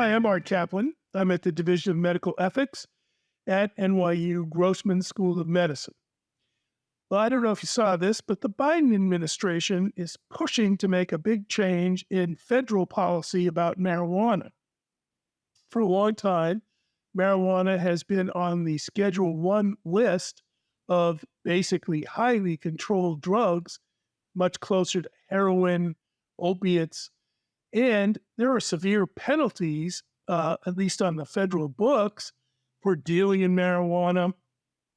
Hi, I'm Art Caplan. I'm at the Division of Medical Ethics at NYU Grossman School of Medicine. Well, I don't know if you saw this, but the Biden administration is pushing to make a big change in federal policy about marijuana. For a long time, marijuana has been on the Schedule 1 list of basically highly controlled drugs, much closer to heroin, opiates, and there are severe penalties, at least on the federal books, for dealing in marijuana.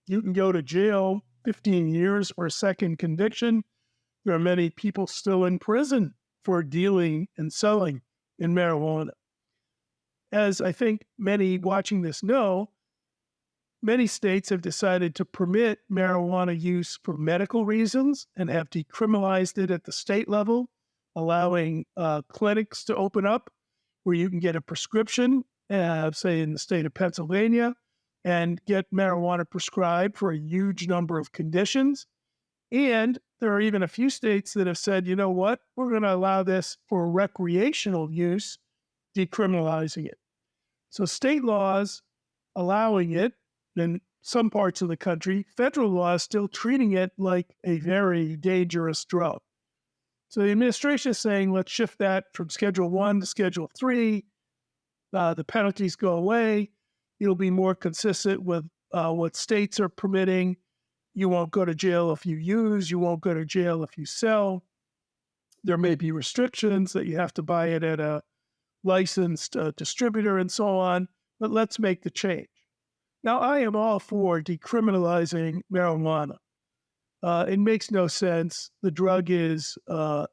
You can go to jail 15 years for a second conviction. There are many people still in prison for dealing and selling in marijuana. As I think many watching this know, many states have decided to permit marijuana use for medical reasons and have decriminalized it at the state level, allowing clinics to open up where you can get a prescription, say in the state of Pennsylvania, and get marijuana prescribed for a huge number of conditions. And there are even a few states that have said, you know what, we're going to allow this for recreational use, decriminalizing it. So state laws allowing it in some parts of the country, federal law is still treating it like a very dangerous drug. So the administration is saying, let's shift that from Schedule 1 to Schedule 3. The penalties go away. It'll be more consistent with what states are permitting. You won't go to jail if you use. You won't go to jail if you sell. There may be restrictions that you have to buy it at a licensed distributor and so on, but let's make the change. Now, I am all for decriminalizing marijuana. It makes no sense. The drug is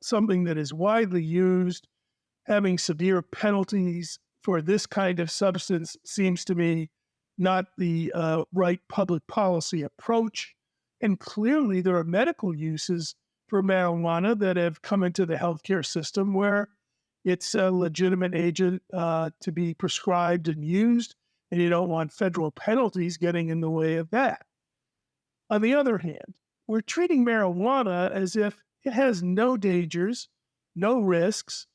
something that is widely used. Having severe penalties for this kind of substance seems to me not the right public policy approach. And clearly, there are medical uses for marijuana that have come into the healthcare system where it's a legitimate agent to be prescribed and used, and you don't want federal penalties getting in the way of that. On the other hand, we're treating marijuana as if it has no dangers, no risks,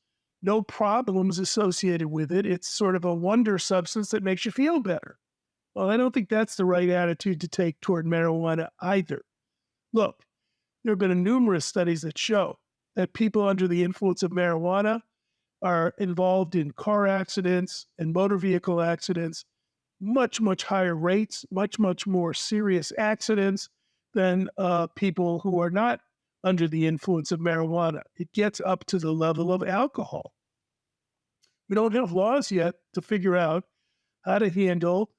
no problems associated with it. It's sort of a wonder substance that makes you feel better. Well, I don't think that's the right attitude to take toward marijuana either. Look, there have been numerous studies that show that people under the influence of marijuana are involved in car accidents and motor vehicle accidents, much, much higher rates, much, much more serious accidents than people who are not under the influence of marijuana. It gets up to the level of alcohol. We don't have laws yet to figure out how to handle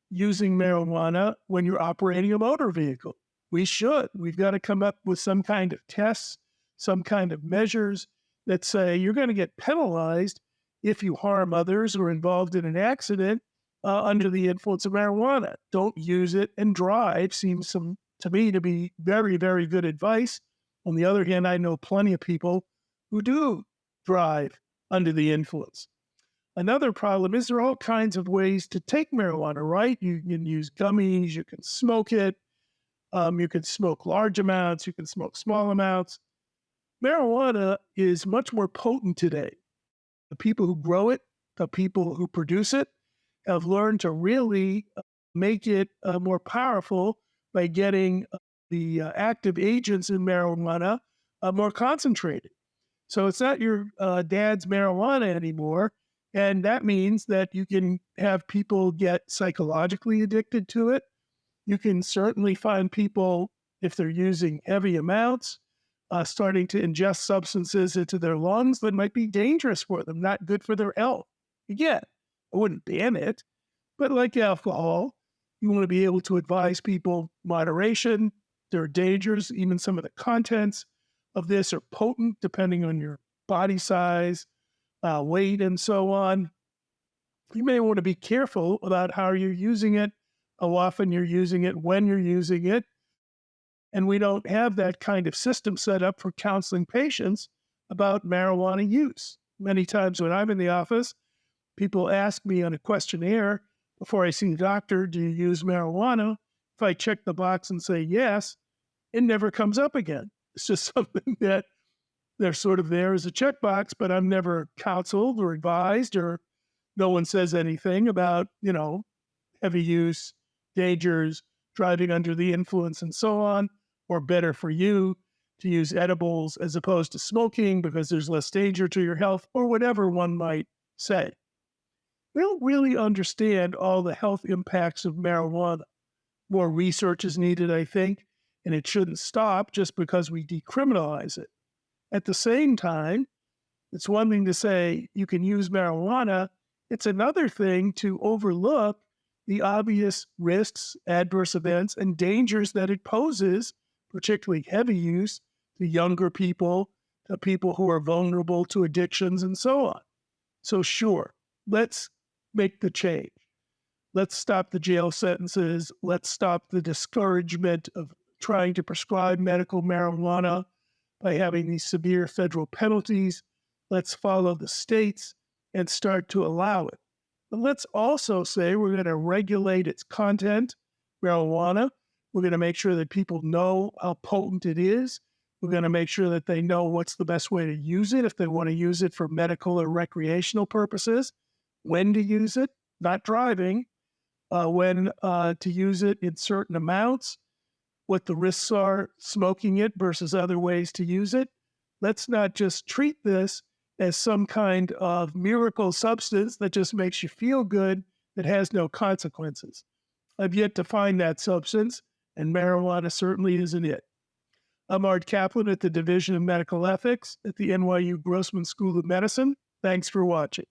using marijuana when you're operating a motor vehicle. We should. We've got to come up with some kind of tests, some kind of measures that say you're going to get penalized if you harm others or involved in an accident under the influence of marijuana. Don't use it and drive seems to me to be very, very good advice. On the other hand, I know plenty of people who do drive under the influence. Another problem is there are all kinds of ways to take marijuana, right? You can use gummies, you can smoke it, you can smoke large amounts, you can smoke small amounts. Marijuana is much more potent today. The people who grow it, the people who produce it, have learned to really make it more powerful by getting the active agents in marijuana more concentrated. So it's not your dad's marijuana anymore. And that means that you can have people get psychologically addicted to it. You can certainly find people, if they're using heavy amounts, starting to ingest substances into their lungs that might be dangerous for them, not good for their health. Again, I wouldn't ban it, but like alcohol, you want to be able to advise people moderation. There are dangers. Even some of the contents of this are potent depending on your body size, weight, and so on. You may want to be careful about how you're using it, how often you're using it, when you're using it. And we don't have that kind of system set up for counseling patients about marijuana use. Many times when I'm in the office, people ask me on a questionnaire before I see the doctor, do you use marijuana? If I check the box and say yes, it never comes up again. It's just something that they're sort of there as a checkbox, but I'm never counseled or advised or No one says anything about, heavy use, dangers, driving under the influence, and so on, or better for you to use edibles as opposed to smoking because there's less danger to your health, or whatever one might say. We don't really understand all the health impacts of marijuana. More research is needed, I think, and it shouldn't stop just because we decriminalize it. At the same time, it's one thing to say you can use marijuana. It's another thing to overlook the obvious risks, adverse events, and dangers that it poses, particularly heavy use, to younger people, to people who are vulnerable to addictions, and so on. So sure, let's make the change. Let's stop the jail sentences. Let's stop the discouragement of trying to prescribe medical marijuana by having these severe federal penalties. Let's follow the states and start to allow it. But let's also say we're going to regulate its content, marijuana. We're going to make sure that people know how potent it is. We're going to make sure that they know what's the best way to use it if they want to use it for medical or recreational purposes, when to use it, not driving, when to use it in certain amounts, what the risks are smoking it versus other ways to use it. Let's not just treat this as some kind of miracle substance that just makes you feel good, that has no consequences. I've yet to find that substance, and marijuana certainly isn't it. I'm Art Caplan at the Division of Medical Ethics at the NYU Grossman School of Medicine. Thanks for watching.